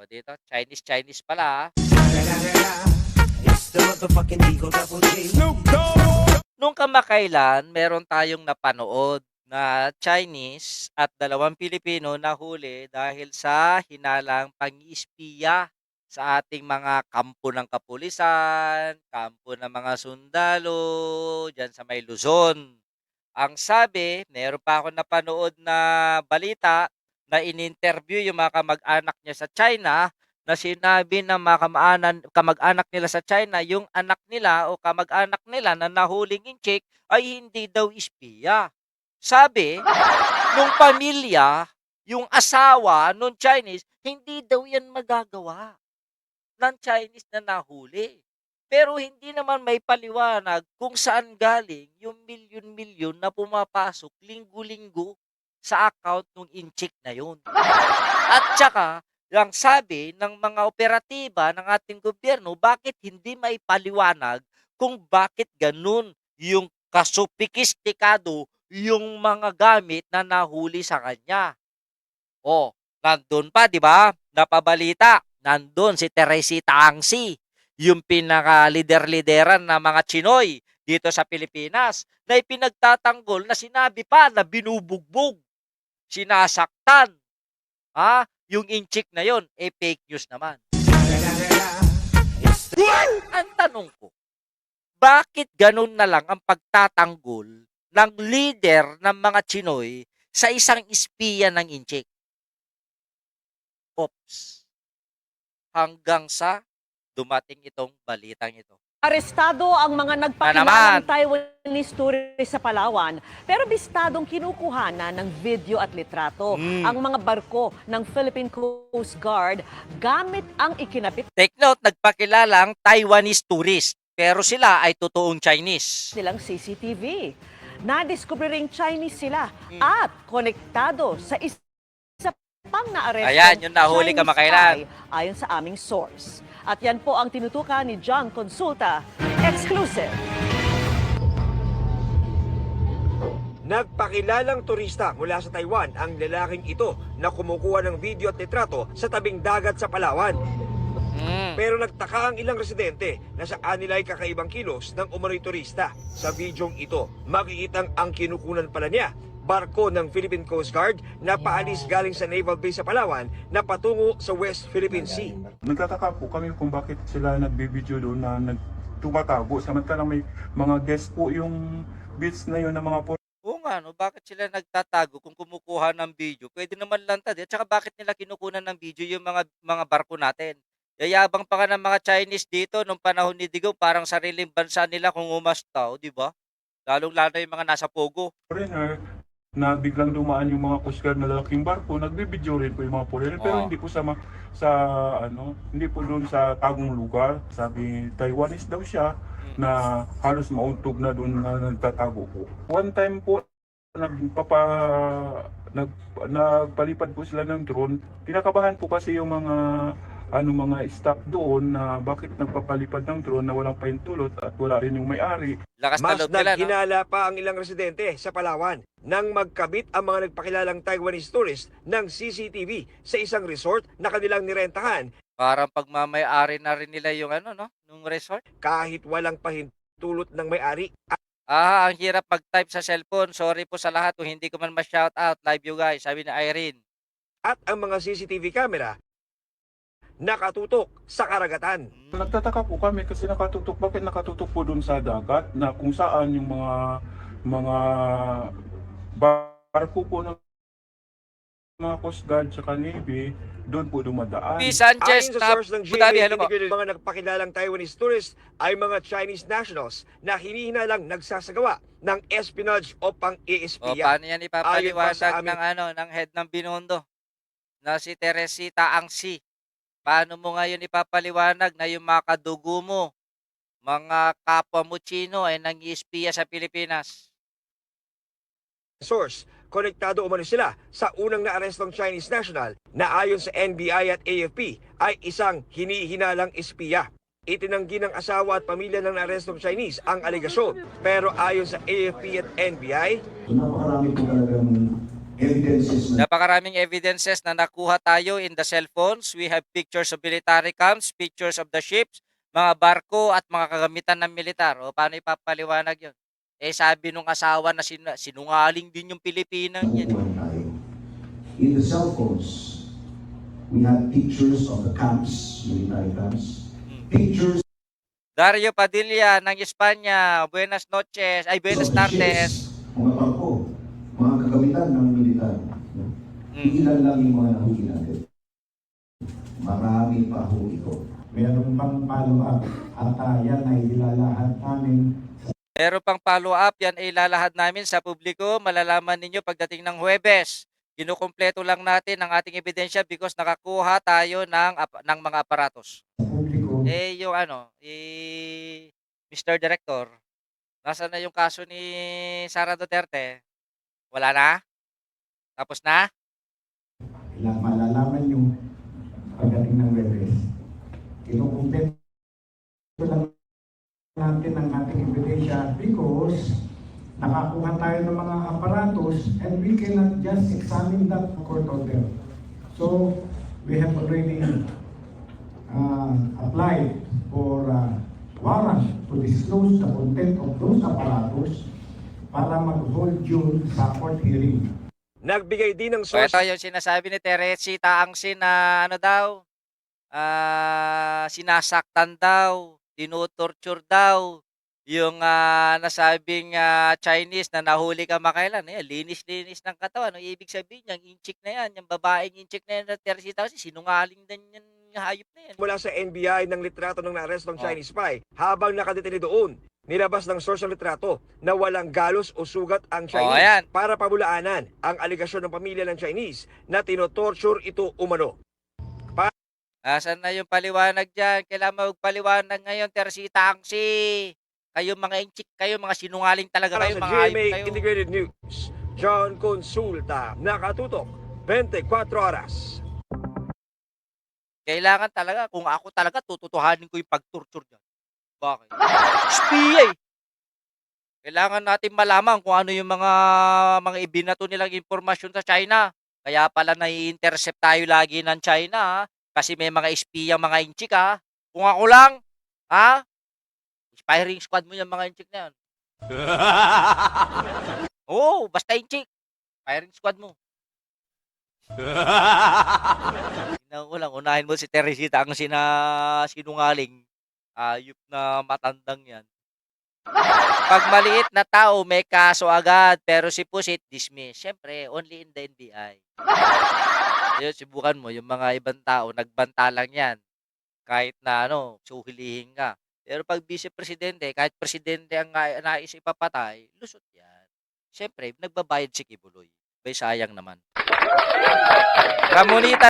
O dito, Chinese pala, ah. It's the motherfucking Eagle Double G. Nung kamakailan, meron tayong napanood na Chinese at 2 Pilipino nahuli dahil sa hinalang pang-iispiya sa ating mga kampo ng kapulisan, kampo ng mga sundalo, diyan sa may Luzon. Ang sabi, meron pa ako napanood na balita na in-interview yung mga kamag-anak niya sa China na sinabi ng mga kamag-anak nila sa China, yung anak nila o kamag-anak nila na nahuling inchik ay hindi daw espiya. Sabi, nung pamilya, yung asawa nung Chinese, hindi daw yan magagawa ng Chinese na nahuli. Pero hindi naman may paliwanag kung saan galing yung milyon-milyon na pumapasok linggo-linggo sa account ng inchik na yun. At saka, ang sabi ng mga operatiba ng ating gobyerno, bakit hindi may paliwanag kung bakit ganun yung kasupikistikado yung mga gamit na nahuli sa kanya. O, nandun pa, di ba? Napabalita, nandun si Teresita Angsi, yung pinaka-lider-lideran na mga Chinoy dito sa Pilipinas, na ipinagtatanggol na sinabi pa na binubugbog, sinasaktan. Ha? Yung inchik na yon, fake news naman. Ang tanong ko, bakit ganun na lang ang pagtatanggol ng leader ng mga Chinoy sa isang espiya ng inchik? Ops. Hanggang sa dumating itong balitang ito. Arestado ang mga nagpakilalang Taiwanese tourist sa Palawan, pero bistadong kinukuhanan ng video at litrato ang mga barko ng Philippine Coast Guard gamit ang ikinabit Take note, nagpakilalang Taiwanese tourist, pero sila ay totoong Chinese. nilang CCTV. Nadiskubre ring Chinese sila at konektado sa isa pang naaresto Ayan, yung nahuli kamakailan. ayon sa aming source. At yan po ang tinutukan ni John Consulta, exclusive. Nagpakilalang turista mula sa Taiwan ang lalaking ito na kumukuha ng video at litrato sa tabing dagat sa Palawan. Pero nagtaka ang ilang residente na sa kanila ay kakaibang kilos ng umano'y turista. Sa bidyong ito, makikitang ang kinukunan pala niya barko ng Philippine Coast Guard na paalis galing sa Naval Base sa Palawan na patungo sa West Philippine Sea. Nagtataka po kami kung bakit sila nagbibideo doon na tumatago. Samantalang may mga guest po yung beach na yun ng mga Oo nga, no? Bakit sila nagtatago kung kumukuha ng video? Pwede naman lantad. At saka bakit nila kinukunan ng video yung mga barko natin? Yayabang pa ka ng mga Chinese dito nung panahon ni Digong, parang sariling bansa nila kung umastaw, di ba? Lalong-lalo yung mga nasa Pogo. foreigner na biglang dumaan yung mga Coast Guard na lalaking barko, nagbibideo rin po yung mga foreigner. Pero hindi po hindi po doon sa tagong lugar. Sabi, Taiwanese daw siya na halos mauntog na doon na nagtatago po. One time po, nagpalipad po sila ng drone. Kinakabahan po kasi yung mga staff doon na bakit nagpapalipad ng drone na walang pahintulot at wala rin yung may-ari. Lakas na Mas loob nila, no? naghinala pa ang ilang residente sa Palawan nang magkabit ang mga nagpakilalang Taiwanese tourist ng CCTV sa isang resort na kanilang nirentahan Parang pagmamay-ari na rin nila yung no? Nung resort. kahit walang pahintulot ng may-ari. Ang hirap mag-type sa cellphone. Sorry po sa lahat kung hindi ko man ma-shoutout. Live you guys, sabi ni Irene. At ang mga CCTV camera nakatutok sa karagatan. Nagtataka po kami kasi bakit nakatutok po doon sa dagat na kung saan yung mga barko po ng mga Coast Guard sa Navy doon po dumadaan. P. Sanchez Ayon sa na source ng Abu Dhabi, GMA, hello po. mga nagpakilalang Taiwanese tourists ay mga Chinese nationals na hinihinalang nagsasagawa ng espionage o O pang-iispiya. paano yan Ayon pa ipapaliwanag sa aming- ng head ng Binondo na si Teresita Angsi? Paano mo ngayon ipapaliwanag na yung mga kadugo mo, mga kapwa mo Chino ay nang-iispiya sa Pilipinas? Source, konektado umano sila sa unang naarestong Chinese national na ayon sa NBI at AFP ay isang hinihinalang espiya. Itinanggi ng asawa at pamilya ng naarestong Chinese ang alegasyon. Pero ayon sa AFP at NBI, Napakarami po talagang evidences na Napakaraming evidences na nakuha tayo in the cellphones. We have pictures of military camps, pictures of the ships, mga barko at mga kagamitan ng militar. O paano ipapaliwanag yun? Eh sabi nung asawa na sinungaling din yung Pilipinang yan. nakukuha tayo. In the cell phones, we have pictures of the camps, military camps, pictures Dario Padilla ng Espanya, buenas noches, ay buenas of the tardes. ships, mga barko, mga kagamitan ng militar. Ilan lang yung mga nahuli natin. Marami pa ho ito. Meron pang follow-up at yan ay ilalahad namin Meron pang follow-up, yan ay ilalahad namin sa publiko. Malalaman ninyo pagdating ng Huwebes. Kinukumpleto lang natin ang ating ebidensya because nakakuha tayo ng mga aparatos. sa publiko. Eh, yung Mr. Director, nasaan na yung kaso ni Sara Duterte? Wala na? Tapos na? Malalaman yung pagdating ng Webes. Kinukumpleto lang natin ang ating ebidensya because nakakuha tayo ng mga aparatos and we cannot just examine that court order. So, we have already applied for warrant to disclose the content of those apparatus para mag-hold yun sa court hearing. Nagbigay din ng So, source ito yung sinasabi ni Teresita Angsin na ano daw, sinasaktan daw, tinutorture daw, yung nasabing Chinese na nahuli kamakailan. Linis-linis ng katawan. Ang ibig sabihin niyan, inchik na yan. Yung babaeng inchik na yan na Teresita kasi sinungaling din yan, hayop na yan. mula sa NBI ng litrato ng naarestong Oh. Chinese spy habang nakadetene doon. Nilabas ng source ng litrato na walang galos o sugat ang Chinese ayan. para pabulaanan ang aligasyon ng pamilya ng Chinese na tinotorture ito umano. Asan na yung paliwanag dyan? Kailangan magpaliwanag ngayon, Teresita Angsi. Kayo mga inchik, kayo mga sinungaling talaga Para kayo, sa mga hayop GMA kayo. Integrated News, John Consulta, nakatutok 24 oras. Kailangan talaga, kung ako talaga, tututuhanin ko yung pag-torture dyan. Bakit? Spiya eh. Kailangan natin malaman kung ano yung mga ibinato nilang impormasyon sa China. Kaya pala nai-intercept tayo lagi ng China, ha? Kasi may mga espiya, mga inchik, ha? Kung ako lang, ha? Firing squad mo yung mga inchik na yan. Oo, basta inchik. Firing squad mo. Tingnan ko lang, unahin mo si Teresita ang sinungaling. Ayop na matandang yan. Pag maliit na tao, may kaso agad. Pero si Pusit, dismiss. Siyempre, only in the NBI. Yun, subukan mo, yung mga ibang tao, nagbanta lang yan. Kahit na suhilihin ka. Pero pag vice-presidente, kahit presidente ang nais ipapatay, lusot yan. Siyempre, nagbabayad si Kibuloy. Bay sayang naman. Ramonita